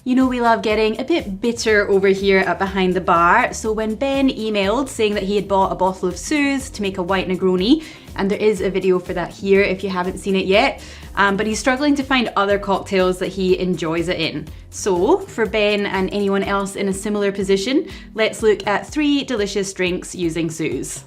You know we love getting a bit bitter over here at Behind the Bar, so when Ben emailed saying that he had bought a bottle of Suze to make a white Negroni, and there is a video for that here if you haven't seen it yet, but he's struggling to find other cocktails that he enjoys it in. So for Ben and anyone else in a similar position, let's look at 3 delicious drinks using Suze.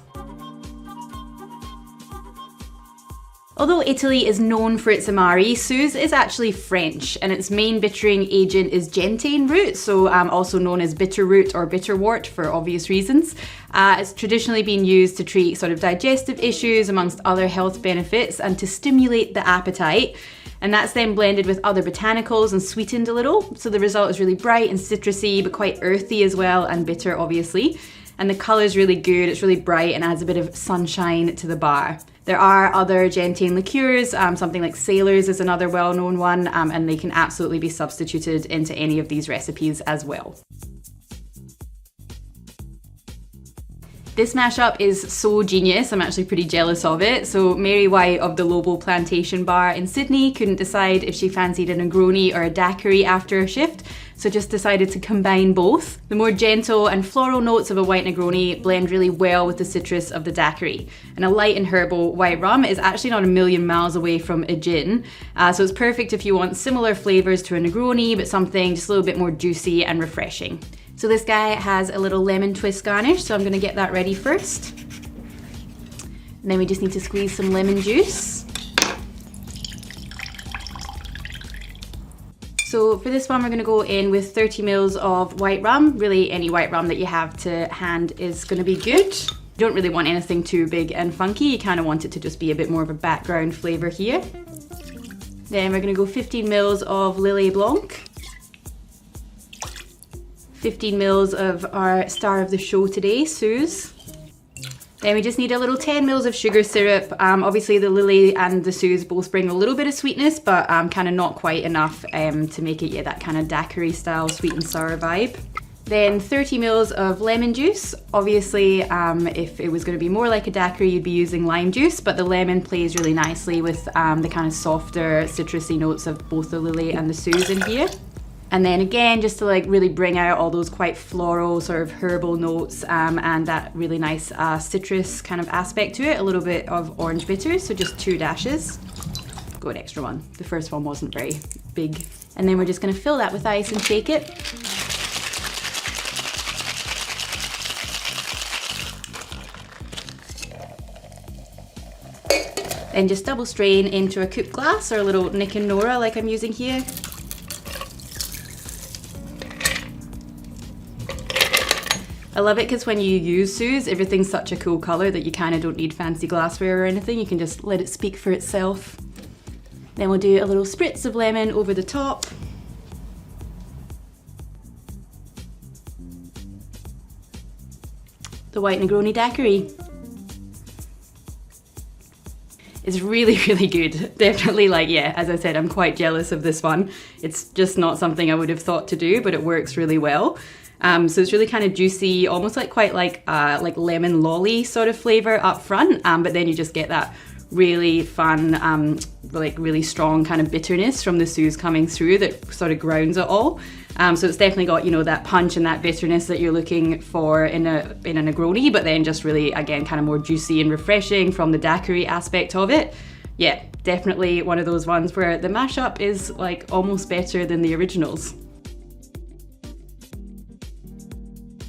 Although Italy is known for its Amari, Suze is actually French, and its main bittering agent is gentian root, so also known as bitter root or bitterwort for obvious reasons. It's traditionally been used to treat sort of digestive issues amongst other health benefits and to stimulate the appetite. And that's then blended with other botanicals and sweetened a little. So the result is really bright and citrusy, but quite earthy as well, and bitter obviously. And the color is really good, it's really bright and adds a bit of sunshine to the bar. There are other gentian liqueurs, something like Sailor's is another well-known one, and they can absolutely be substituted into any of these recipes as well. This mashup is so genius, I'm actually pretty jealous of it. So Mary White of the Lobo Plantation Bar in Sydney couldn't decide if she fancied a Negroni or a daiquiri after a shift, so just decided to combine both. The more gentle and floral notes of a white Negroni blend really well with the citrus of the daiquiri. And a light and herbal white rum is actually not a million miles away from a gin, so it's perfect if you want similar flavors to a Negroni, but something just a little bit more juicy and refreshing. So this guy has a little lemon twist garnish, so I'm gonna get that ready first. And then we just need to squeeze some lemon juice. So for this one, we're gonna go in with 30 mils of white rum. Really, any white rum that you have to hand is gonna be good. You don't really want anything too big and funky. You kind of want it to just be a bit more of a background flavor here. Then we're gonna go 15 mils of Lillet Blanc. 15 mils of our star of the show today, Suze. Then we just need a little 10 mils of sugar syrup. Obviously the Lillet and the Suze both bring a little bit of sweetness, but kind of not quite enough to make it that kind of daiquiri style sweet and sour vibe. Then 30 mils of lemon juice. Obviously, if it was going to be more like a daiquiri, you'd be using lime juice, but the lemon plays really nicely with the kind of softer citrusy notes of both the Lillet and the Suze in here. And then again, just to like really bring out all those quite floral sort of herbal notes and that really nice citrus kind of aspect to it, a little bit of orange bitters, so just 2 dashes. Go an extra one. The first one wasn't very big. And then we're just gonna fill that with ice and shake it. Then just double strain into a coupe glass or a little Nick and Nora like I'm using here. I love it because when you use Suze, everything's such a cool color that you kind of don't need fancy glassware or anything. You can just let it speak for itself. Then we'll do a little spritz of lemon over the top. The white Negroni daiquiri. It's really, really good. Definitely, like, yeah, as I said, I'm quite jealous of this one. It's just not something I would have thought to do, but it works really well. So it's really kind of juicy, almost like quite like lemon lolly sort of flavor up front, but then you just get that really fun, like really strong kind of bitterness from the Suze coming through that sort of grounds it all. So it's definitely got, you know, that punch and that bitterness that you're looking for in a Negroni, but then just really, again, kind of more juicy and refreshing from the daiquiri aspect of it. Yeah, definitely one of those ones where the mashup is like almost better than the originals.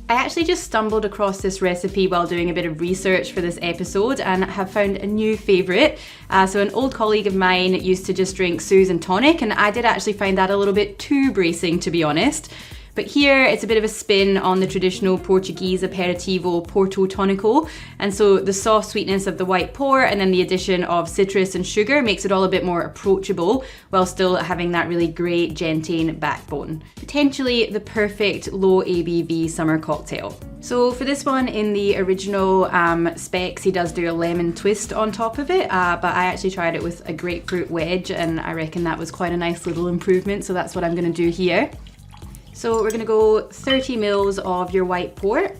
I actually just stumbled across this recipe while doing a bit of research for this episode and have found a new favourite. So an old colleague of mine used to just drink Suze and tonic, and I did actually find that a little bit too bracing, to be honest. But here it's a bit of a spin on the traditional Portuguese aperitivo Porto Tonico, and so the soft sweetness of the white port and then the addition of citrus and sugar makes it all a bit more approachable while still having that really great gentian backbone. Potentially the perfect low ABV summer cocktail. So for this one, in the original specs, he does do a lemon twist on top of it, but I actually tried it with a grapefruit wedge and I reckon that was quite a nice little improvement, so that's what I'm going to do here. So we're going to go 30 mils of your white port.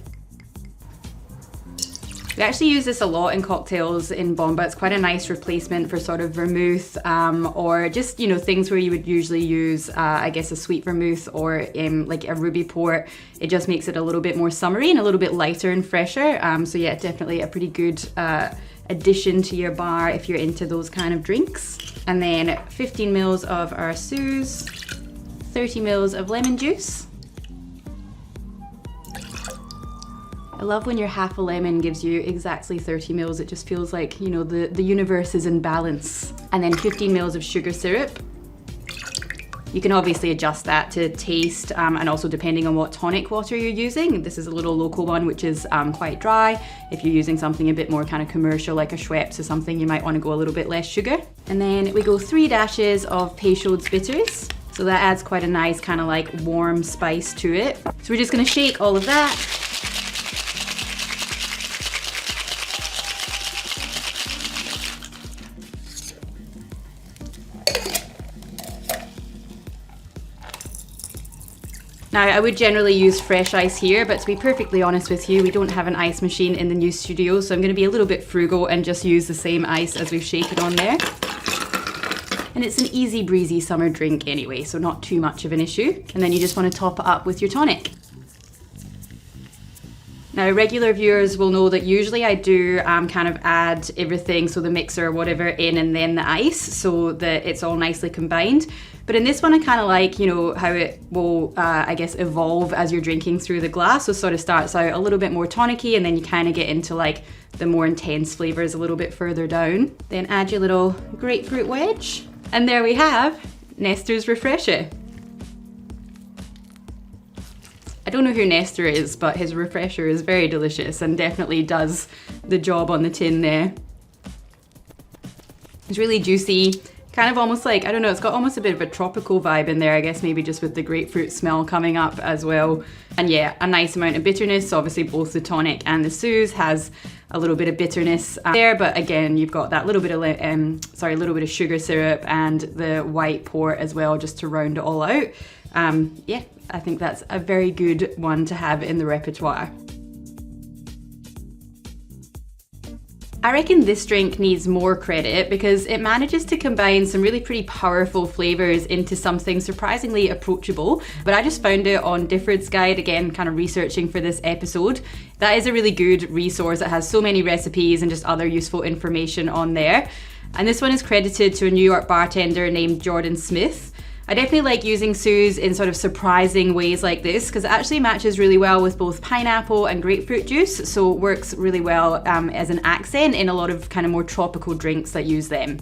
We actually use this a lot in cocktails in Bomba. It's quite a nice replacement for sort of vermouth or just, you know, things where you would usually use, I guess, a sweet vermouth or like a ruby port. It just makes it a little bit more summery and a little bit lighter and fresher. So yeah, definitely a pretty good addition to your bar if you're into those kind of drinks. And then 15 mils of our Suze, 30 mils of lemon juice. I love when your half a lemon gives you exactly 30 mils. It just feels like, you know, the universe is in balance. And then 15 mils of sugar syrup. You can obviously adjust that to taste and also depending on what tonic water you're using. This is a little local one, which is quite dry. If you're using something a bit more kind of commercial, like a Schweppes or something, you might want to go a little bit less sugar. And then we go 3 dashes of Peychaud's bitters. So that adds quite a nice kind of like warm spice to it. So we're just gonna shake all of that. Now, I would generally use fresh ice here, but to be perfectly honest with you, we don't have an ice machine in the new studio, so I'm gonna be a little bit frugal and just use the same ice as we've shaken on there. And it's an easy breezy summer drink anyway, so not too much of an issue. And then you just wanna top it up with your tonic. Now, regular viewers will know that usually I do kind of add everything, so the mixer or whatever in and then the ice, so that it's all nicely combined. But in this one, I kind of like, you know, how it will, I guess, evolve as you're drinking through the glass. So it sort of starts out a little bit more tonic-y and then you kind of get into like the more intense flavors a little bit further down. Then add your little grapefruit wedge. And there we have Nestor's Refresher. I don't know who Nestor is, but his Refresher is very delicious and definitely does the job on the tin there. It's really juicy. Kind of almost like, I don't know, it's got almost a bit of a tropical vibe in there, I guess maybe just with the grapefruit smell coming up as well. And yeah, a nice amount of bitterness. Obviously both the tonic and the Suze has a little bit of bitterness there, but again, you've got that little bit of sugar syrup and the white port as well, just to round it all out. Yeah, I think that's a very good one to have in the repertoire. I reckon this drink needs more credit because it manages to combine some really pretty powerful flavors into something surprisingly approachable. But I just found it on Difford's Guide, again, kind of researching for this episode. That is a really good resource. It has so many recipes and just other useful information on there. And this one is credited to a New York bartender named Jordan Smith. I definitely like using Suze in sort of surprising ways like this because it actually matches really well with both pineapple and grapefruit juice, so it works really well as an accent in a lot of kind of more tropical drinks that use them.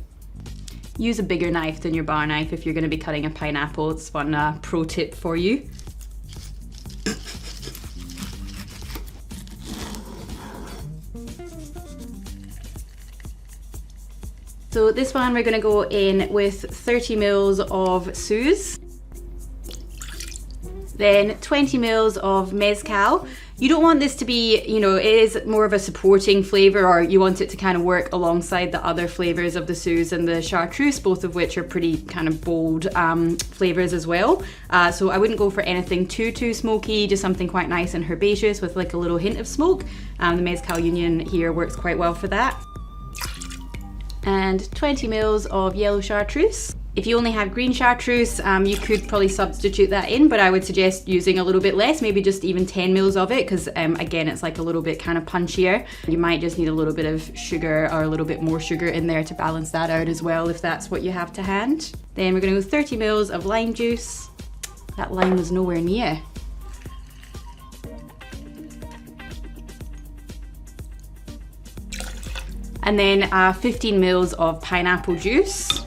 Use a bigger knife than your bar knife if you're going to be cutting a pineapple. It's one pro tip for you. So this one we're going to go in with 30 mils of Suze, then 20 mils of mezcal. You don't want this to be, you know, it is more of a supporting flavor, or you want it to kind of work alongside the other flavors of the Suze and the chartreuse, both of which are pretty kind of bold flavors as well. So I wouldn't go for anything too smoky, just something quite nice and herbaceous with like a little hint of smoke. The Mezcal Union here works quite well for that. And 20 mils of yellow chartreuse. If you only have green chartreuse, you could probably substitute that in, but I would suggest using a little bit less, maybe just even 10 mils of it, because again, it's like a little bit kind of punchier. You might just need a little bit of sugar or a little bit more sugar in there to balance that out as well, if that's what you have to hand. Then we're gonna go 30 mils of lime juice. That lime was nowhere near. And then 15 mils of pineapple juice.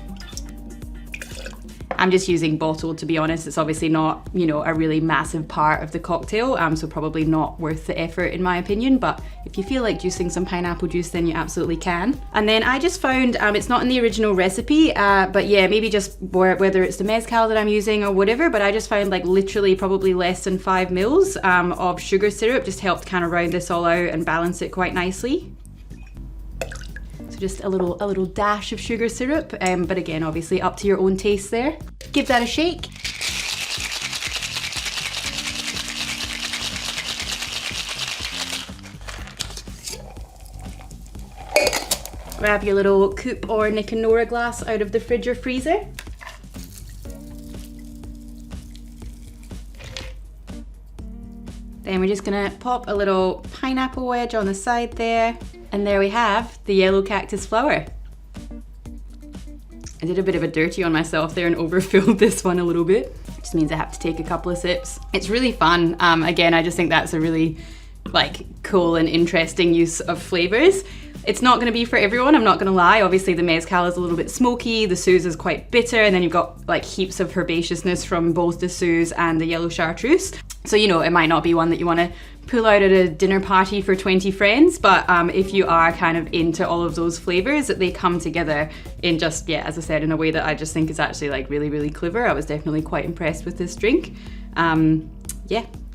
I'm just using bottled, to be honest. It's obviously not, you know, a really massive part of the cocktail, so probably not worth the effort in my opinion, but if you feel like juicing some pineapple juice, then you absolutely can. And then I just found, it's not in the original recipe, but yeah, maybe just whether it's the mezcal that I'm using or whatever, but I just found like literally probably less than 5 mils of sugar syrup just helped kind of round this all out and balance it quite nicely. So just a little dash of sugar syrup, but again, obviously up to your own taste there. Give that a shake. grab your little Coop or Nick and Nora glass out of the fridge or freezer. Then we're just gonna pop a little pineapple wedge on the side there. And there we have the yellow cactus flower. I did a bit of a dirty on myself there and overfilled this one a little bit. Just means I have to take a couple of sips. It's really fun. Again, I just think that's a really cool and interesting use of flavors. It's not going to be for everyone, I'm not going to lie. Obviously the mezcal is a little bit smoky, the Suze is quite bitter, and then you've got heaps of herbaceousness from both the Suze and the yellow chartreuse. So it might not be one that you want to pull out at a dinner party for 20 friends, but if you are kind of into all of those flavors, that they come together in just, as I said, in a way that I just think is actually really, really clever. I was definitely quite impressed with this drink.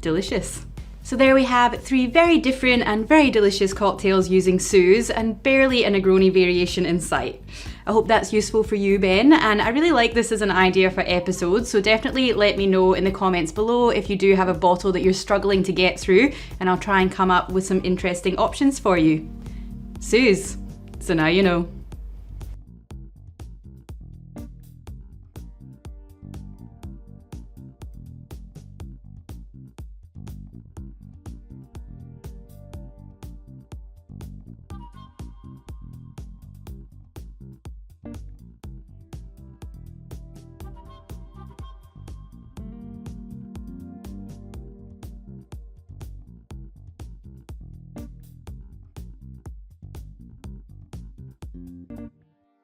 Delicious. So there we have 3 very different and very delicious cocktails using Suze and barely a Negroni variation in sight. I hope that's useful for you, Ben, and I really like this as an idea for episodes, so definitely let me know in the comments below if you do have a bottle that you're struggling to get through, and I'll try and come up with some interesting options for you. Suze, so now you know.